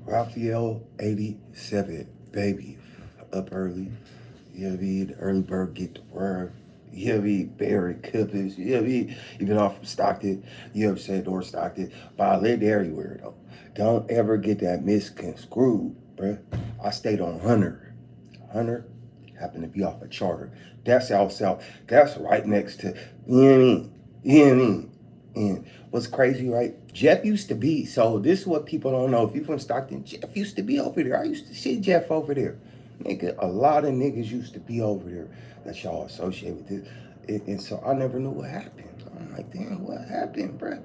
Raphael 87, baby. Up early. You know what I mean? The early bird get the worm. You know what I mean? BayAreaCompass. You know what I mean? Even off from Stockton. You know what I'm saying? North Stockton. But I lived everywhere though. Don't ever get that misconstrued, bruh. I stayed on Hunter. Hunter happened to be off a charter. That's out south. That's right next to, you know what I mean? You know what I mean? And what's crazy, right? Jeff used to be, so this is what people don't know. If you're from Stockton, Jeff used to be over there. I used to see Jeff over there. Nigga, a lot of niggas used to be over there that y'all associate with this. And so I never knew what happened. I'm like, damn, what happened, bruh?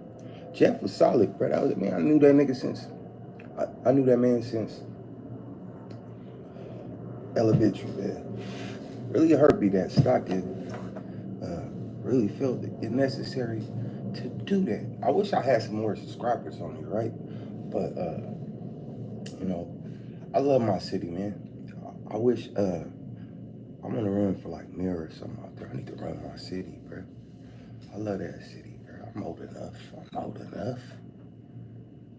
Jeff was solid, bruh. That was, man, I knew that nigga since, I knew that man since elementary, man. Really hurt me that Stockton really felt it necessary to do that. I wish I had some more subscribers on here, right? But you know, I love my city, man. I wish I'm gonna run for like mayor or something out there. I need to run my city, bro. I love that city, bro. I'm old enough. I'm old enough.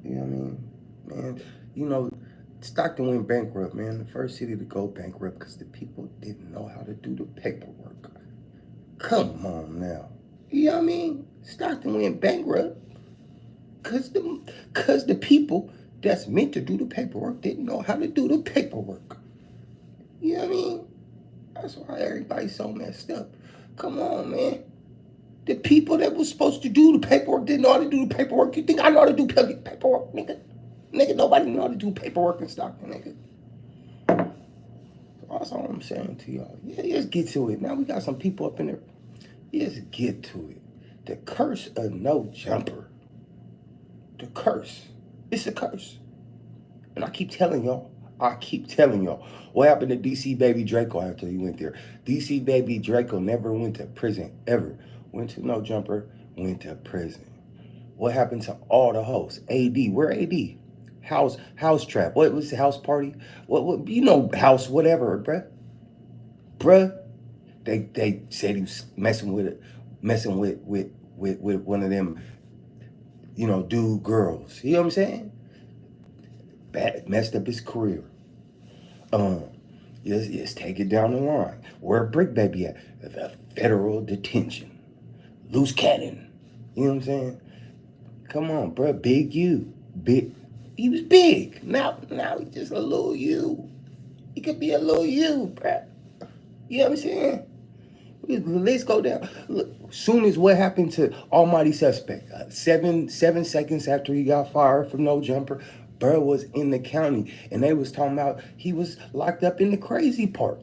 You know what I mean? Man, you know, Stockton went bankrupt, man. The first city to go bankrupt because the people didn't know how to do the paperwork. Come on now. You know what I mean? Stockton went bankrupt because the people that's meant to do the paperwork didn't know how to do the paperwork. You know what I mean? That's why everybody's so messed up. Come on, man. The people that was supposed to do the paperwork didn't know how to do the paperwork. You think I know how to do paperwork, nigga? Nigga, nobody know how to do paperwork in Stockton, nigga. That's all I'm saying to y'all. Yeah, let's get to it. Now we got some people up in there. Let's get to it. The curse of no jumper. The curse. It's a curse. And I keep telling y'all. What happened to DC Baby Draco after he went there? DC Baby Draco never went to prison, ever. Went to no jumper, went to prison. What happened to all the hosts? AD, where AD? House trap. What was the house party? What you know, house whatever, bruh. Bruh. They said he was messing with one of them, you know, dude girls. You know what I'm saying? Messed up his career. Let's take it down the line. Where Brick Baby at? The federal detention. Loose cannon. You know what I'm saying? Come on, bro. Big you. Big. He was big. Now he's just a little you. He could be a little you, bro. You know what I'm saying? Let's go down. Look, soon as what happened to Almighty Suspect, 7 seconds after he got fired from No Jumper, Burr was in the county, and they was talking about he was locked up in the crazy part.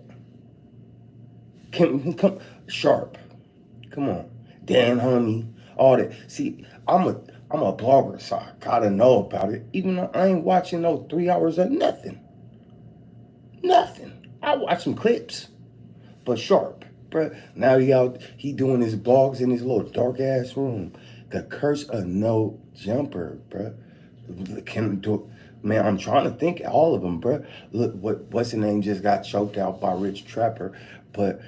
Come, Sharp, come on, Dan Honey, all that. See, I'm a blogger, so I gotta know about it. Even though I ain't watching no 3 hours of nothing. I watch some clips, but Sharp. Bruh, now he doing his blogs in his little dark ass room. The curse of no jumper, bruh. Man, I'm trying to think of all of them, bruh. Look, what's the name just got choked out by Rich Trapper, but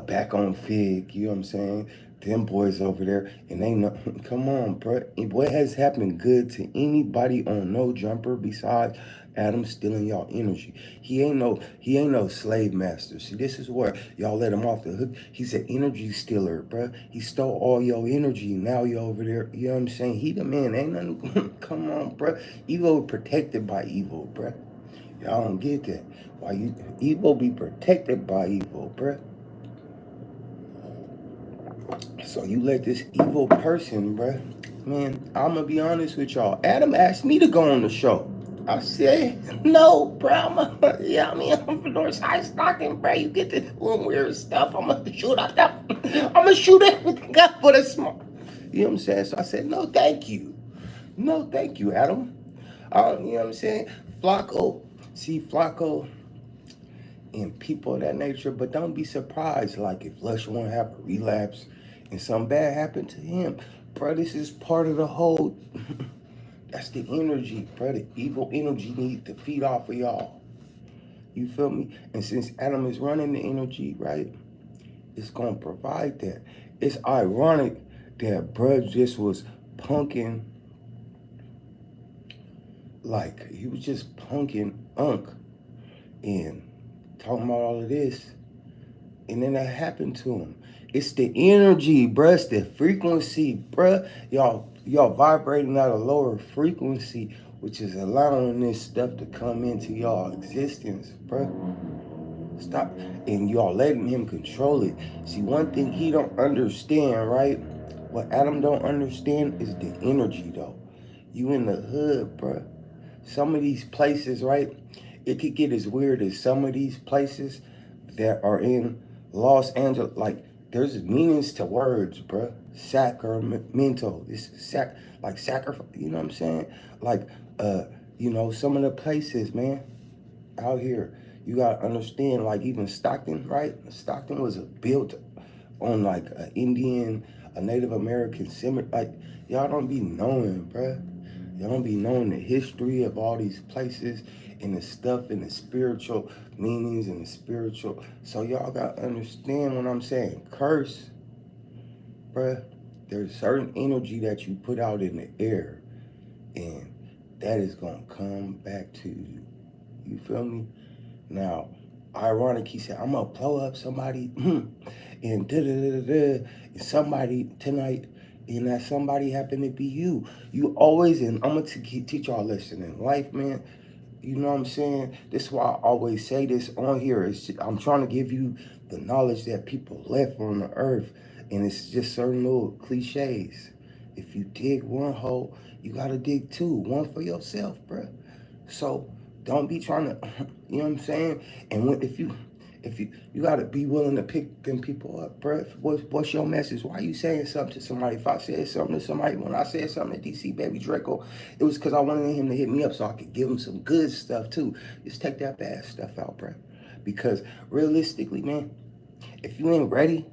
back on Fig, you know what I'm saying? Them boys over there, and they know. Come on, bruh. What has happened good to anybody on No Jumper besides Adam stealing y'all energy? He ain't no slave master. See, this is where y'all let him off the hook. He's an energy stealer, bruh. He stole all your energy. Now you over there. You know what I'm saying? He the man. Ain't nothing. Come on, bruh. Evil protected by evil, bruh. Y'all don't get that. Why evil be protected by evil, bruh? So you let this evil person, bruh. Man, I'm gonna be honest with y'all. Adam asked me to go on the show. I said, no, bro. Yeah, I mean, I'm from Northside Stockton, bro. You get the little weird stuff. I'm gonna shoot up that. I'm gonna shoot everything up for the smoke. You know what I'm saying? So I said, no, thank you. No, thank you, Adam. You know what I'm saying? Flacco, and people of that nature. But don't be surprised, like, if Lush want to have a relapse and something bad happened to him. Bro, this is part of the whole. That's the energy, bro. The evil energy needs to feed off of y'all. You feel me? And since Adam is running the energy, right, it's going to provide that. It's ironic that bro just was punking like he was just punking Unc and talking about all of this, and then that happened to him. It's the energy, bruh. It's the frequency, bruh. Y'all vibrating at a lower frequency, which is allowing this stuff to come into y'all existence, bruh. Stop, and y'all letting him control it. See, one thing he don't understand, right? What Adam don't understand is the energy, though. You in the hood, bruh. Some of these places, right? It could get as weird as some of these places that are in Los Angeles. Like, there's meanings to words, bruh. Sacramento. This is like sacrifice. You know what I'm saying? Like, some of the places, man, out here, you gotta understand. Like even Stockton, right? Stockton was built on like a Native American cemetery. Like y'all don't be knowing, bruh. Y'all don't be knowing the history of all these places and the stuff and the spiritual meanings and the spiritual. So y'all gotta understand what I'm saying. Curse, bruh. There's certain energy that you put out in the air, and that is gonna come back to you. You feel me? Now, ironic, he said, I'm gonna blow up somebody and and somebody tonight, and that somebody happened to be you. You always, and I'm gonna teach y'all a lesson in life, man. You know what I'm saying? This is why I always say this on here. I'm trying to give you the knowledge that people left on the earth, and it's just certain little cliches. If you dig one hole, you gotta dig two. One for yourself, bruh. So don't be trying to, you know what I'm saying? And if you gotta be willing to pick them people up, bro. What's your message? Why are you saying something to somebody? If I said something to somebody, when I said something to DC Baby Draco, it was because I wanted him to hit me up so I could give him some good stuff too. Just take that bad stuff out, bro. Because realistically, man, if you ain't ready,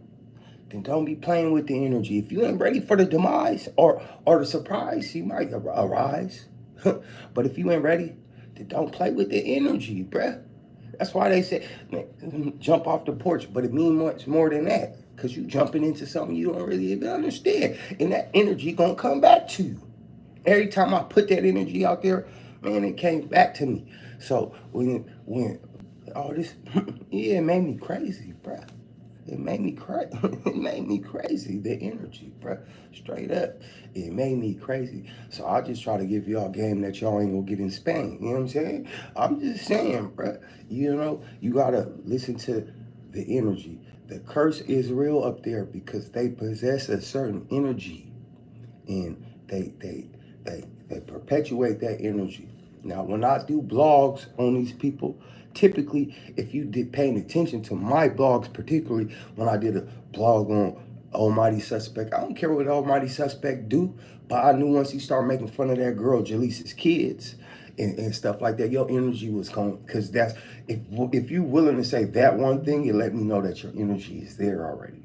then don't be playing with the energy. If you ain't ready for the demise or the surprise, you might arise. But if you ain't ready, then don't play with the energy, bruh. That's why they say, man, jump off the porch, but it means much more than that. Because you jumping into something you don't really even understand. And that energy gonna come back to you. Every time I put that energy out there, man, it came back to me. So when all this, yeah, it made me crazy, bruh. It made me crazy. It made me crazy. The energy, bruh. Straight up. It made me crazy. So I just try to give y'all game that y'all ain't gonna get in Spain. You know what I'm saying? I'm just saying, bruh. You know, you gotta listen to the energy. The curse is real up there because they possess a certain energy, and they perpetuate that energy. Now, when I do blogs on these people, typically, if you did paying attention to my blogs, particularly when I did a blog on Almighty Suspect, I don't care what Almighty Suspect do, but I knew once he started making fun of that girl Jaleesa's kids and stuff like that, your energy was going, because that's, if you're willing to say that one thing, it let me know that your energy is there already.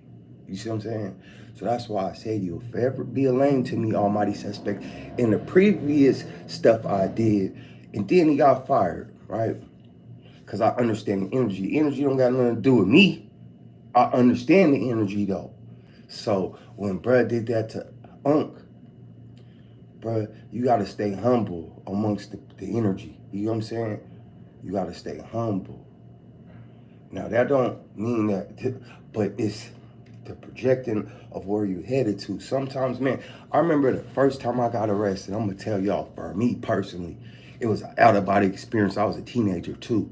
You see what I'm saying? So that's why I say you'll forever be a lame to me, Almighty Suspect. In the previous stuff I did, and then he got fired, right? Because I understand the energy. The energy don't got nothing to do with me. I understand the energy though. So when bruh did that to Unc, bruh, you gotta stay humble amongst the energy. You know what I'm saying? You gotta stay humble. Now that don't mean that, but it's the projecting of where you headed to. Sometimes, man, I remember the first time I got arrested. I'm gonna tell y'all, for me personally, it was an out of body experience. I was a teenager too,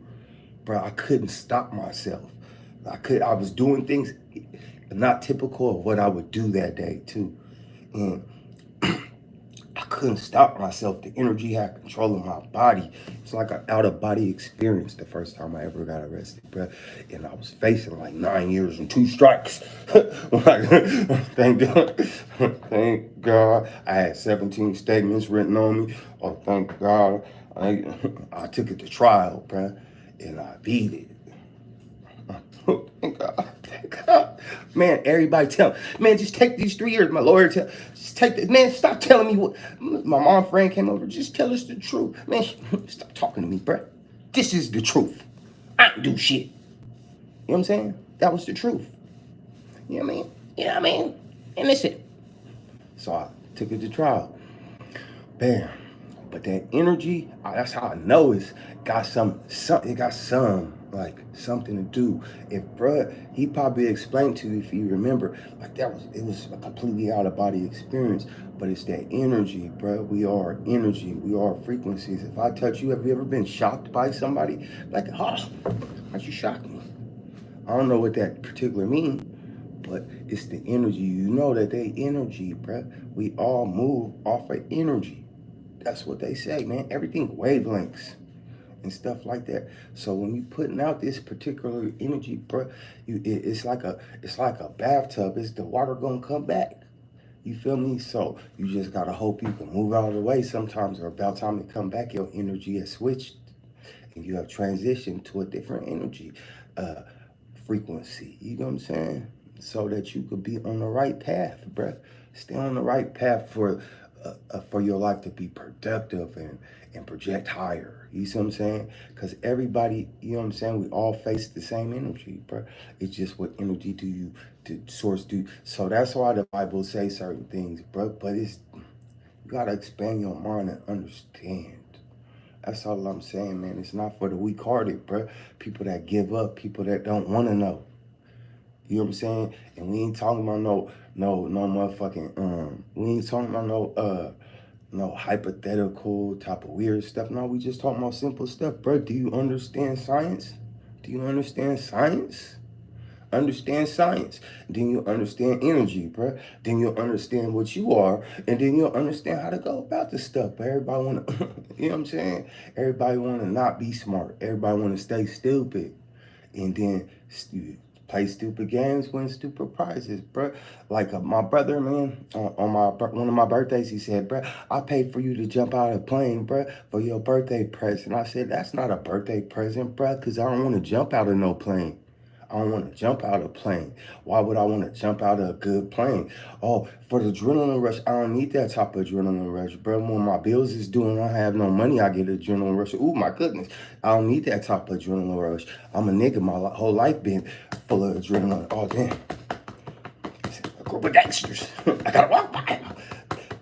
bro. I couldn't stop myself. I was doing things not typical of what I would do that day too, and I couldn't stop myself. The energy had control of my body. It's like an out-of-body experience the first time I ever got arrested, bro. And I was facing like 9 years and 2 strikes. Thank God. Thank God. I had 17 statements written on me. Oh, thank God. I took it to trial, bro. And I beat it. Thank God. Thank God. Man, everybody tell me, man, just take these 3 years. My lawyer tell, just take this. Man, stop telling me what. My mom friend came over, just tell us the truth. Man, stop talking to me, bro. This is the truth. I don't do shit. You know what I'm saying? That was the truth. You know what I mean? You know what I mean? And listen. So I took it to trial. Bam. But that energy, that's how I know it's got it got like something to do. If bruh, he probably explained to you if you remember, like it was a completely out of body experience. But it's that energy, bruh. We are energy. We are frequencies. If I touch you, have you ever been shocked by somebody? Like, oh, why'd you shock me? I don't know what that particular means, but it's the energy. You know that they energy, bruh. We all move off of energy. That's what they say, man. Everything wavelengths and stuff like that. So when you putting out this particular energy, bro, it's like a bathtub. It's the water gonna come back. You feel me? So you just gotta hope you can move out of the way sometimes, or about time to come back, your energy has switched and you have transitioned to a different energy uh, frequency. You know what I'm saying? So that you could be on the right path, bruh. Stay on the right path for your life to be productive and project higher. You see what I'm saying? Because everybody, you know what I'm saying, we all face the same energy, bro. It's just what energy do you to source do. So that's why the Bible say certain things, bro. But you gotta expand your mind and understand. That's all I'm saying, man. It's not for the weak-hearted, bro. People that give up, people that don't want to know. You know what I'm saying? And we ain't talking about no motherfucking we ain't talking about no hypothetical type of weird stuff. No, we just talking about simple stuff, bro. Do you understand science? Do you understand science? Understand science. Then you'll understand energy, bro. Then you'll understand what you are, and then you'll understand how to go about the stuff. But everybody wanna, you know what I'm saying? Everybody wanna not be smart. Everybody wanna stay stupid, and then play stupid games, win stupid prizes, bro. Like my brother, man, on one of my birthdays, he said, bro, I paid for you to jump out of a plane, bro, for your birthday present. I said, that's not a birthday present, bro, because I don't want to jump out of no plane. I don't want to jump out of a plane. Why would I want to jump out of a good plane? Oh, for the adrenaline rush, I don't need that type of adrenaline rush, bro. When my bills is due and I have no money, I get adrenaline rush. Ooh, my goodness. I don't need that type of adrenaline rush. I'm a nigga. My whole life been full of adrenaline. Oh, damn. A group of gangsters. I gotta walk by.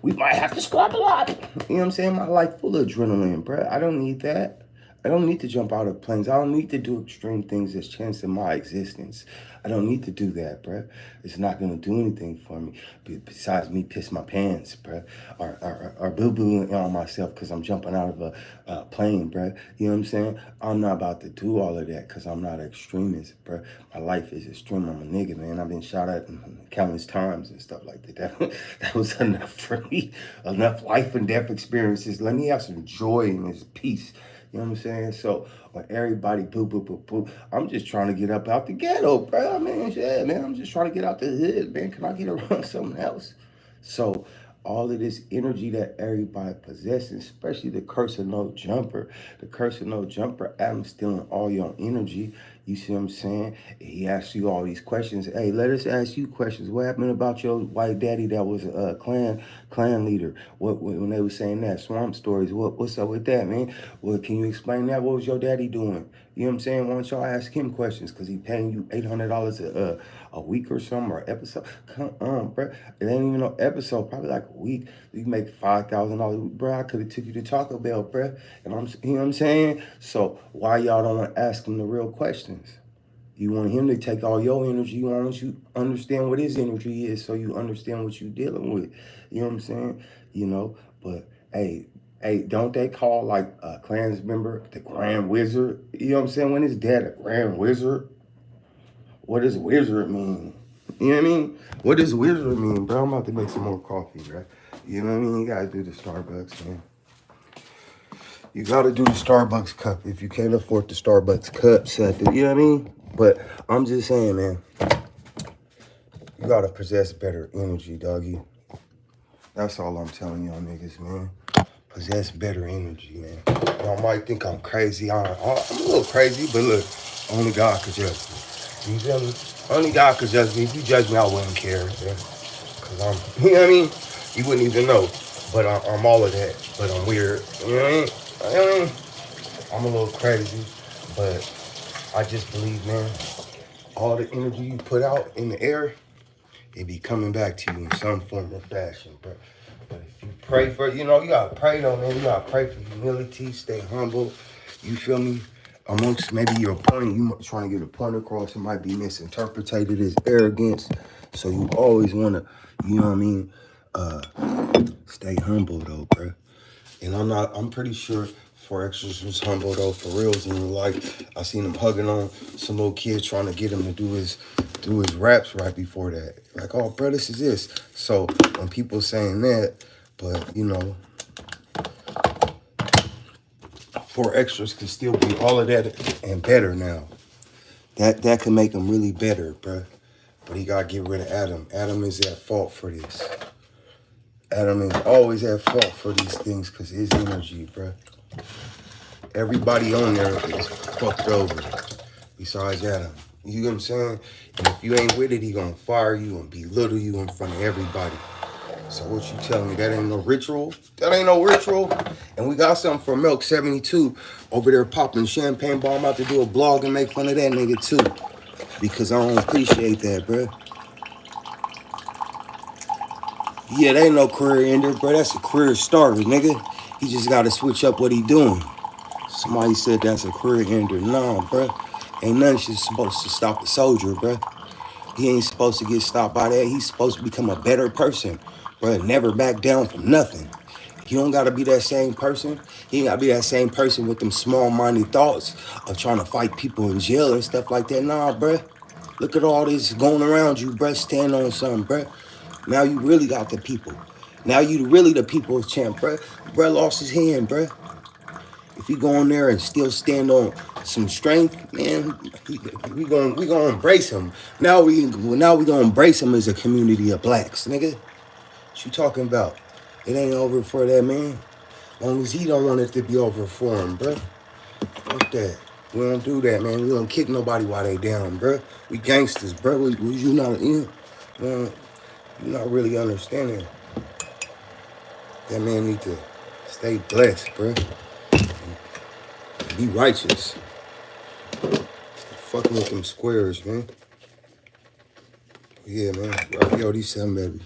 We might have to squabble up. You know what I'm saying? My life full of adrenaline, bro. I don't need that. I don't need to jump out of planes. I don't need to do extreme things that's chancing my existence. I don't need to do that, bruh. It's not gonna do anything for me besides me piss my pants, bruh, or boo-booing on myself because I'm jumping out of a plane, bruh. You know what I'm saying? I'm not about to do all of that because I'm not an extremist, bruh. My life is extreme. I'm a nigga, man. I've been shot at countless times and stuff like that. That was enough for me. Enough life and death experiences. Let me have some joy and this peace. You know what I'm saying? So when everybody boo, I'm just trying to get up out the ghetto, bro. I mean, yeah, man, I'm just trying to get out the hood, man. Can I get around something else? So all of this energy that everybody possesses, especially the curse of no jumper. The curse of no jumper, Adam's stealing all your energy. You see what I'm saying? He asks you all these questions. Hey, let us ask you questions. What happened about your white daddy that was a clan leader? What when they were saying that swamp stories? What's up with that, man? Well, can you explain that? What was your daddy doing? You know what I'm saying? Why don't y'all ask him questions? Because he paying you $800 a week or something, or episode. Come on, bro. It ain't even no episode. Probably like a week. You make $5,000, bro. I could have took you to Taco Bell, bro. And you know what I'm saying? So why y'all don't want to ask him the real questions? You want him to take all your energy. You want you understand what his energy is, so you understand what you're dealing with. You know what I'm saying? You know, but hey, don't they call like a clans member the Grand Wizard? You know what I'm saying? When his dad a Grand Wizard, what does wizard mean? You know what I mean? What does wizard mean, bro? I'm about to make some more coffee, bro. You know what I mean? You gotta do the Starbucks, man. You gotta do the Starbucks cup. If you can't afford the Starbucks cup, you know what I mean? But I'm just saying, man, you gotta possess better energy, doggy. That's all I'm telling y'all niggas, man. Possess better energy, man. Y'all might think I'm crazy. I'm a little crazy, but look, only God could judge me. You feel me? Only God could judge me. If you judge me, I wouldn't care, man. Cause I'm, you know what I mean? You wouldn't even know. But I'm all of that. But I'm weird. You know what I mean? I'm a little crazy, but I just believe, man, all the energy you put out in the air, it be coming back to you in some form or fashion, bro. But if you Pray for, you know, you gotta pray though, man. You gotta pray for humility, stay humble. You feel me? Amongst maybe your point, you trying to get a point across, it might be misinterpreted as arrogance. So you always wanna, you know what I mean? Stay humble though, bro. And I'm pretty sure Extras was humble though, for reals. And like, I seen him hugging on some little kid trying to get him to do his raps right before that. Like, oh, bro, this is this. So when people saying that, but you know, Extras can still be all of that and better now. That can make him really better, bro. But he gotta get rid of Adam. Adam is at fault for this. Adam is always at fault for these things because his energy, bro. Everybody on there is fucked over besides Adam. You know what I'm saying? And if you ain't with it, he gonna fire you and belittle you in front of everybody. So what you telling me? That ain't no ritual? That ain't no ritual? And we got something from Adam22 over there popping champagne ball. I'm about to do a blog and make fun of that nigga too. Because I don't appreciate that, bro. Yeah, that ain't no career ender, bro. That's a career starter, nigga. He just gotta switch up what he doing. Somebody said that's a career ender. Nah, bro. Ain't nothing shit supposed to stop a soldier, bro. He ain't supposed to get stopped by that. He's supposed to become a better person, bro. Never back down from nothing. He don't gotta be that same person. He ain't gotta be that same person with them small-minded thoughts of trying to fight people in jail and stuff like that. Nah, bro. Look at all this going around you, bro. Stand on something, bro. Now you really got the people. Now you really the people's champ, bro. Bro lost his hand, bro. If he go in there and still stand on some strength, man, we gonna embrace him. Now we gonna embrace him as a community of blacks, nigga. What you talking about? It ain't over for that man. As long as he don't want it to be over for him, bro. Fuck that. We don't do that, man. We don't kick nobody while they down, bro. We gangsters, bro. You not really understanding. That man need to stay blessed, bro. Be righteous. Fucking with them squares, man. Yeah, man. Yo, these 7, baby.